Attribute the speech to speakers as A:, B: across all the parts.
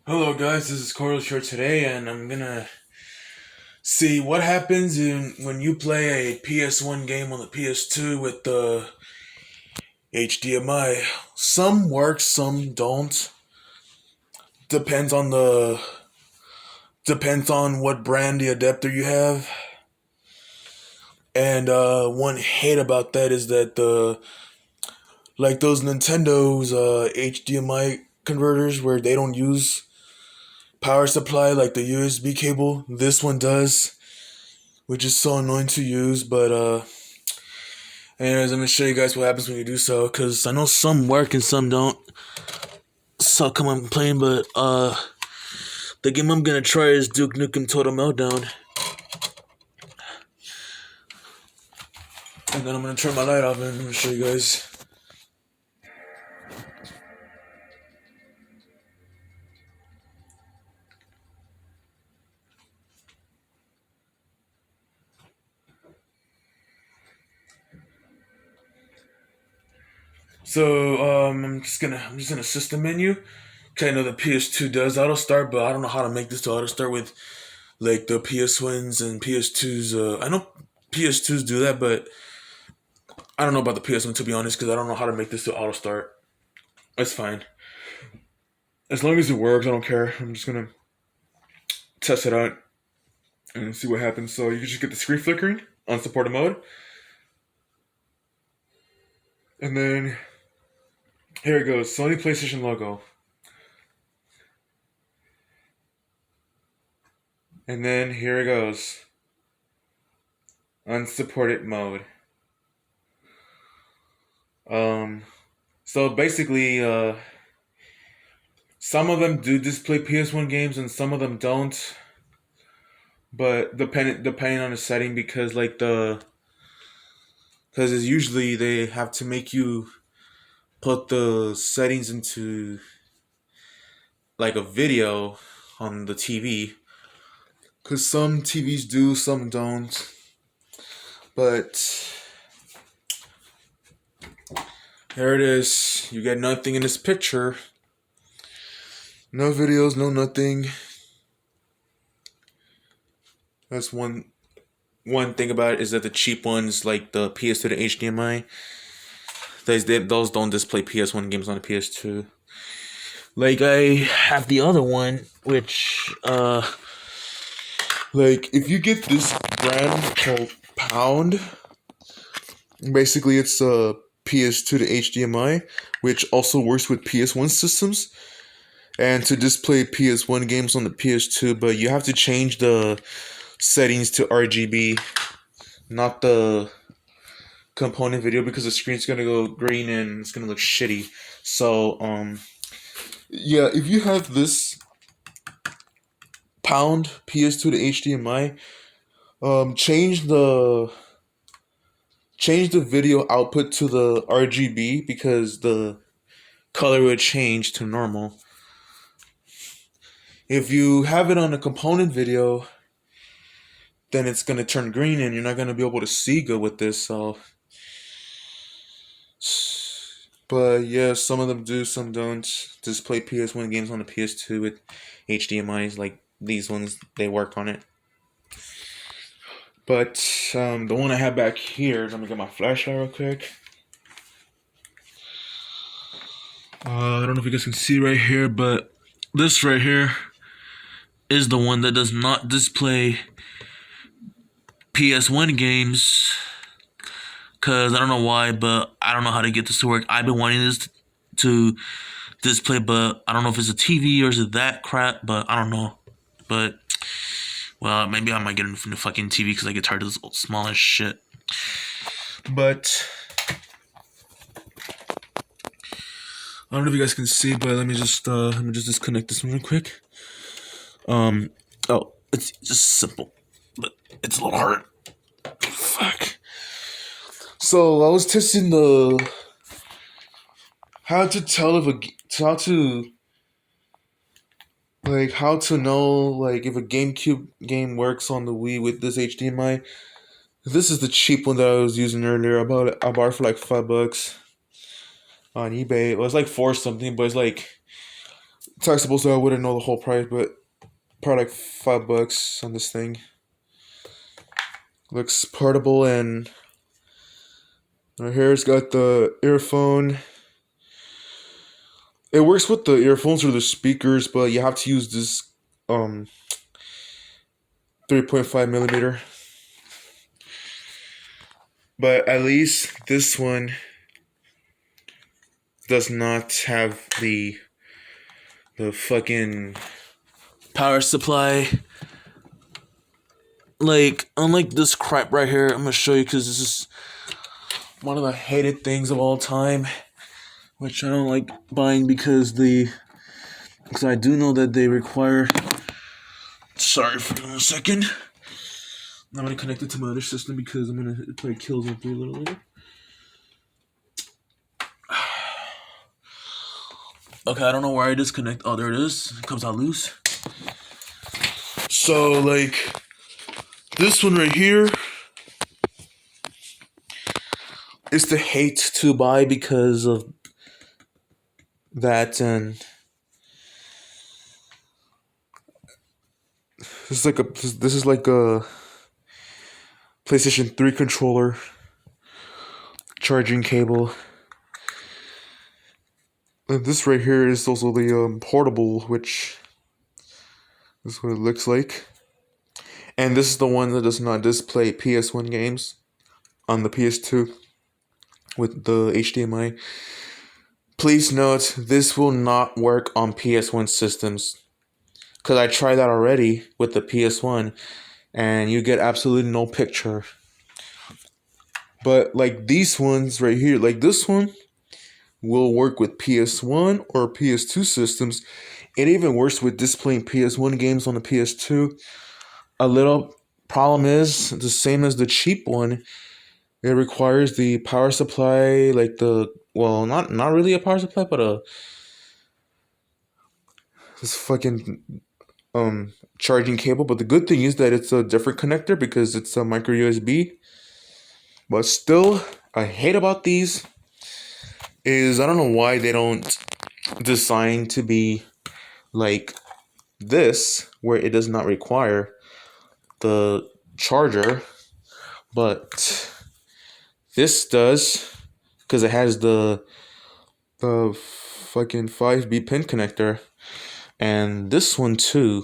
A: Hello guys, this is Carlos here today, and I'm gonna see what happens when you play a PS1 game on the PS2 with the HDMI. Some work, some don't. Depends on the depends on what brand the adapter you have. And one hate about that is that the like those Nintendo's HDMI converters where they don't use power supply like the USB cable. This one does, which is so annoying to use. But anyways, I'm gonna show you guys what happens when you do so, because I know some work and some don't. So come on playing, but the game I'm gonna try is Duke Nukem Total Meltdown. And then I'm gonna turn my light off and I'm gonna show you guys. So I'm just in a system menu. Okay, I know the PS2 does auto start, but I don't know how to make this to auto start with like the PS1s and PS2s. I know PS2s do that, but I don't know about the PS1 to be honest, because I don't know how to make this to auto start. That's fine. As long as it works, I don't care. I'm just gonna test it out and see what happens. So you just get the screen flickering on supported mode. And then here it goes, Sony PlayStation logo. And then here it goes, unsupported mode. Um, so basically, some of them do display PS1 games and some of them don't. But depending on the setting, because it's usually they have to make you put the settings into like a video on the TV. Because some TVs do, some don't. But here it is. You get nothing in this picture. No videos, no nothing. That's one thing about it, is that the cheap ones, like the PS2 to HDMI, those don't display PS1 games on the PS2. Like I have the other one, which like if you get this brand called Pound, basically it's a PS2 to HDMI, which also works with PS1 systems, and to display PS1 games on the PS2, but you have to change the settings to RGB, not the component video, because the screen's gonna go green and it's gonna look shitty. So yeah, if you have this Pound PS2 to HDMI, change the video output to the RGB, because the color would change to normal. If you have it on a component video, then it's gonna turn green and you're not gonna be able to see good with this. So, but yeah, some of them do, some don't display PS1 games on the PS2 with HDMI's. Like these ones, they work on it. But the one I have back here, let me get my flashlight real quick. I don't know if you guys can see right here, but this right here is the one that does not display PS1 games. Cause I don't know why, but I don't know how to get this to work. I've been wanting this to display, but I don't know if it's a TV or is it that crap, but I don't know. But well, maybe I might get a new fucking TV because I get tired of this old smallish shit. But I don't know if you guys can see, but let me just disconnect this one real quick. Oh, it's just simple, but it's a little hard. Fuck. So I was testing how to tell how to know like if a GameCube game works on the Wii with this HDMI. This is the cheap one that I was using earlier. I bought it for like $5 on eBay. It was like four something, but it's like taxable, so I wouldn't know the whole price, but probably like $5 on this thing. Looks portable, and right here it's got the earphone. It works with the earphones or the speakers, but you have to use this 3.5 millimeter. But at least this one does not have the fucking power supply. Like, unlike this crap right here, I'm gonna show you because this is one of the hated things of all time, which I don't like buying because I do know that they require. Sorry for a second. I'm gonna connect it to my other system because it probably kills it a little later. Okay, I don't know where I disconnect. Oh, there it is. It comes out loose. So, like, this one right here is the hate to buy because of that, and this is like a PlayStation 3 controller charging cable. And this right here is also the portable, which is what it looks like. And this is the one that does not display PS1 games on the PS2 with the HDMI. Please note, this will not work on PS1 systems. Because I tried that already with the PS1, and you get absolutely no picture. But like these ones right here, like this one, will work with PS1 or PS2 systems. It even works with displaying PS1 games on the PS2. A little problem is the same as the cheap one. It requires the power supply, like not really a power supply, but this fucking charging cable. But the good thing is that it's a different connector because it's a micro USB. But still, I hate about these is I don't know why they don't design to be like this, where it does not require the charger, but this does, because it has the fucking 5B pin connector, and this one too,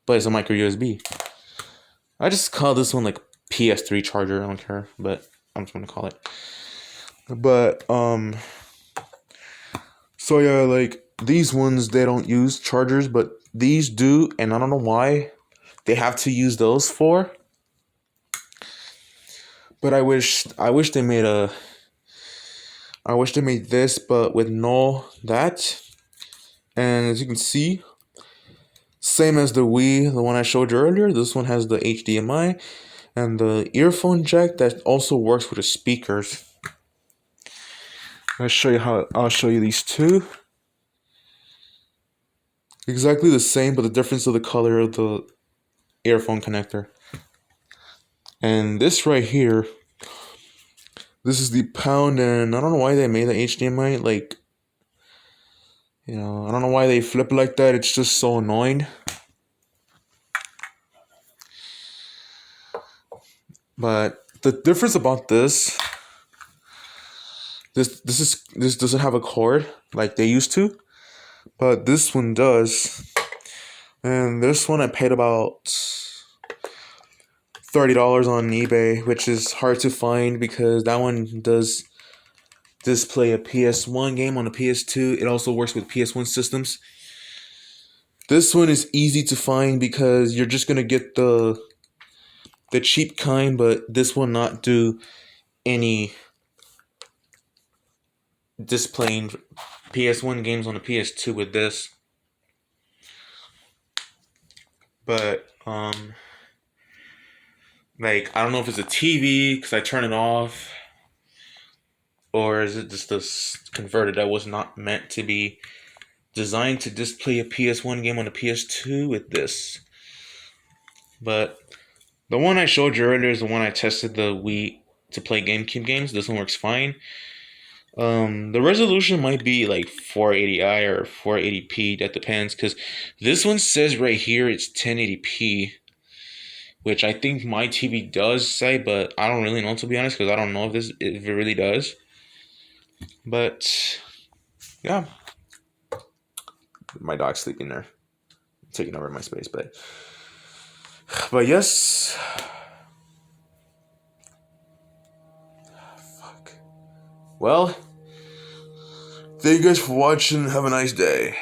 A: but it's a micro USB. I just call this one like PS3 charger. I don't care, but I'm just gonna call it. But so yeah, like these ones they don't use chargers, but these do, and I don't know why they have to use those for. But I wish they made this, but with no that. And as you can see, same as the Wii, the one I showed you earlier, this one has the HDMI and the earphone jack that also works with the speakers. I'll show you these two. Exactly the same, but the difference of the color of the earphone connector. And this right here, this is the pound, and I don't know why they made the HDMI, like, I don't know why they flip it like that. It's just so annoying. But the difference about this doesn't have a cord like they used to, but this one does. And this one I paid about $30 on eBay, which is hard to find because that one does display a PS1 game on a PS2. It also works with PS1 systems. This one is easy to find because you're just gonna get the cheap kind, but this will not do any displaying PS1 games on the PS2 with this. But like, I don't know if it's a TV because I turn it off, or is it just this converter that was not meant to be designed to display a PS1 game on a PS2 with this. But the one I showed you earlier is the one I tested the Wii to play GameCube games. This one works fine.
B: The resolution might be like 480i or 480p. That depends, because this one says right here it's 1080p, which I think my TV does say, but I don't really know, to be honest, because I don't know if it really does. But yeah, my dog's sleeping there, taking over my space. But yes, fuck. Well, thank you guys for watching. Have a nice day.